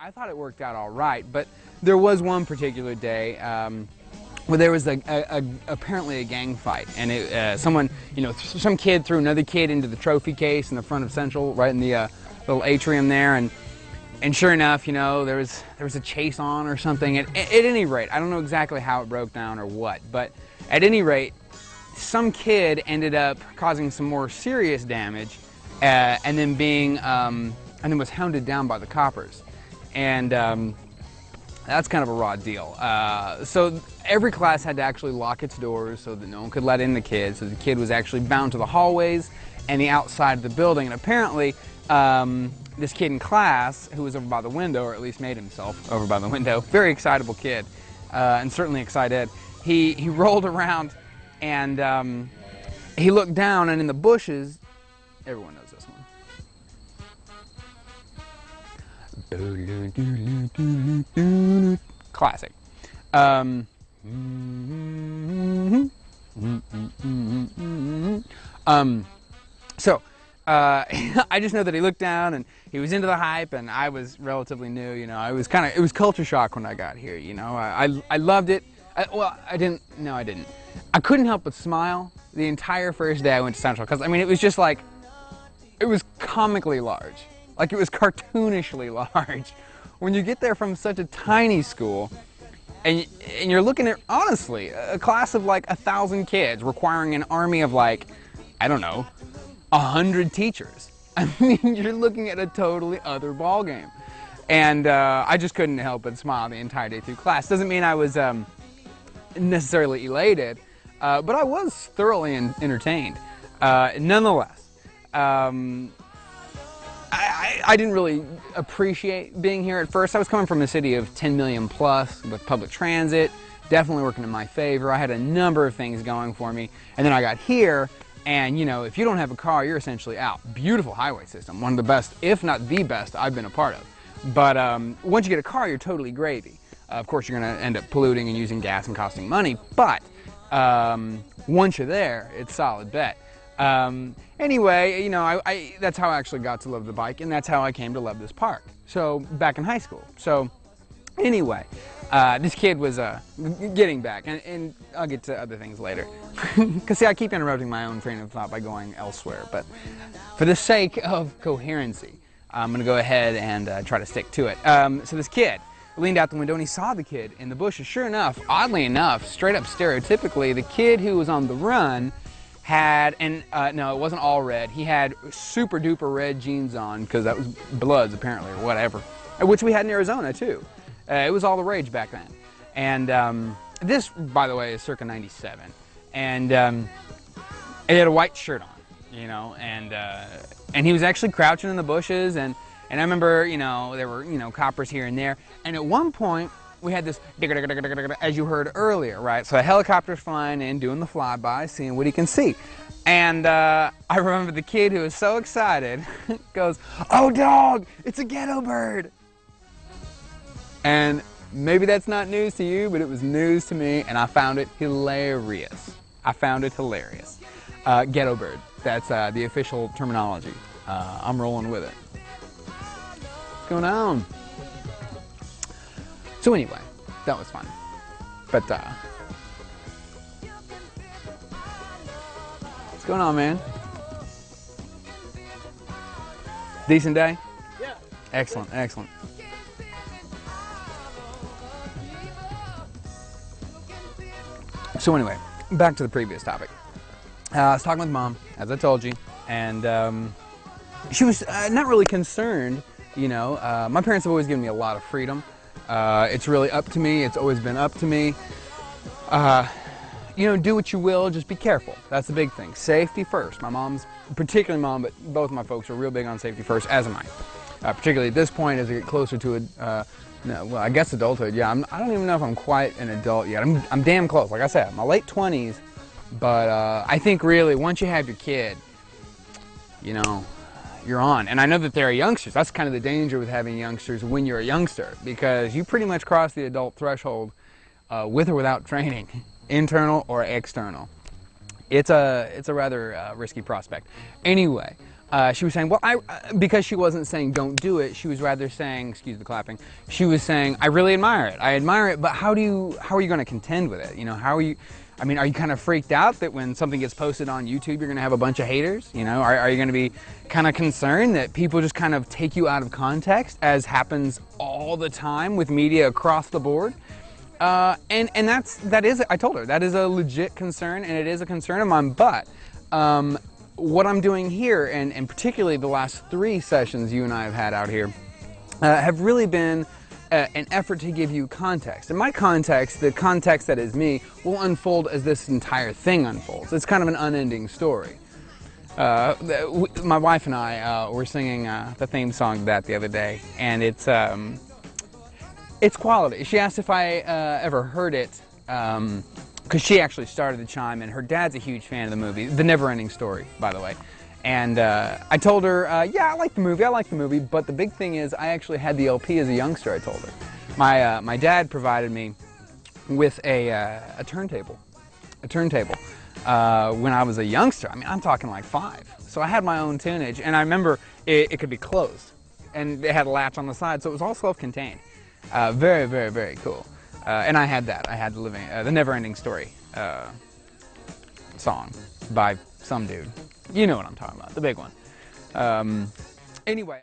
I thought it worked out all right, but there was one particular day where there was apparently a gang fight, and someone, some kid threw another kid into the trophy case in the front of Central, right in the little atrium there, and sure enough, there was a chase on or something. At any rate, I don't know exactly how it broke down or what, but at any rate, some kid ended up causing some more serious damage, and then was hounded down by the coppers, and that's kind of a raw deal. So every class had to actually lock its doors so that no one could let in the kid. So the kid was actually bound to the hallways and the outside of the building. And apparently, this kid in class, who was over by the window, or at least made himself over by the window, very excitable kid, and certainly excited, he rolled around and he looked down, and in the bushes, everyone knows this one. Classic. I just know that he looked down and he was into the hype, and I was relatively new. It was culture shock when I got here. I loved it. I didn't. I couldn't help but smile the entire first day I went to Central, because it was just like, it was comically large. Like, it was cartoonishly large. When you get there from such a tiny school, and you're looking at, honestly, a class of like 1,000 kids requiring an army of like, I don't know, 100 teachers. You're looking at a totally other ballgame. And I just couldn't help but smile the entire day through class. Doesn't mean I was necessarily elated, but I was thoroughly entertained. Nonetheless, I didn't really appreciate being here at first. I was coming from a city of 10 million plus with public transit, definitely working in my favor. I had a number of things going for me, and then I got here, and if you don't have a car, you're essentially out. Beautiful highway system, one of the best, if not the best, I've been a part of. But once you get a car, you're totally gravy. Of course, you're going to end up polluting and using gas and costing money, but once you're there, it's solid bet. Anyway, that's how I actually got to love the bike, and that's how I came to love this park. So, back in high school. So, anyway, this kid was getting back, and I'll get to other things later. Because, see, I keep interrupting my own train of thought by going elsewhere, but for the sake of coherency, I'm going to go ahead and try to stick to it. So this kid leaned out the window, and he saw the kid in the bushes. Sure enough, oddly enough, straight up stereotypically, the kid who was on the run had, no, it wasn't all red. He had super duper red jeans on, because that was Bloods apparently, or whatever, which we had in Arizona too. It was all the rage back then. And this, by the way, is circa '97. And he had a white shirt on, and he was actually crouching in the bushes, and I remember, there were, coppers here and there, and at one point, we had this, as you heard earlier, right? So a helicopter's flying in, doing the flyby, seeing what he can see. And I remember the kid who was so excited goes, "Oh dog, it's a ghetto bird." And maybe that's not news to you, but it was news to me, and I found it hilarious. Ghetto bird, that's the official terminology. I'm rolling with it. What's going on? So anyway, that was fun. But what's going on, man? Decent day? Yeah. Excellent, excellent. So anyway, back to the previous topic. I was talking with Mom, as I told you, and she was not really concerned. My parents have always given me a lot of freedom. It's really up to me. It's always been up to me. Do what you will, just be careful. That's the big thing. Safety first. My mom's, particularly Mom, but both of my folks are real big on safety first, as am I. Particularly at this point, as I get closer to I guess adulthood. Yeah, I don't even know if I'm quite an adult yet. I'm damn close. Like I said, my late 20s, but I think really once you have your kid, you're on. And I know that there are youngsters. That's kind of the danger with having youngsters when you're a youngster, because you pretty much cross the adult threshold with or without training, internal or external. It's a rather risky prospect. Anyway, she was saying, well, because she wasn't saying don't do it, she was rather saying, excuse the clapping, she was saying, I really admire it. I admire it, but how are you going to contend with it? You know, how are you, I mean, are you kind of freaked out that when something gets posted on YouTube, you're going to have a bunch of haters? You know, are you going to be kind of concerned that people just kind of take you out of context, as happens all the time with media across the board? And that is, I told her, that is a legit concern, and it is a concern of mine, but what I'm doing here, and particularly the last 3 sessions you and I have had out here, have really been an effort to give you context. And my context, the context that is me, will unfold as this entire thing unfolds. It's kind of an unending story. My wife and I were singing the theme song to that the other day, and it's quality. She asked if I ever heard it, because she actually started the chime, and her dad's a huge fan of the movie, The Never-Ending Story, by the way. And I told her, yeah, I like the movie, but the big thing is I actually had the LP as a youngster, I told her. My dad provided me with a turntable when I was a youngster. I mean, I'm talking like 5. So I had my own tunage, and I remember it could be closed, and it had a latch on the side, so it was all self-contained. Very, very, very cool. And I had that. I had the Never-Ending Story song by some dude. You know what I'm talking about, the big one. Anyway.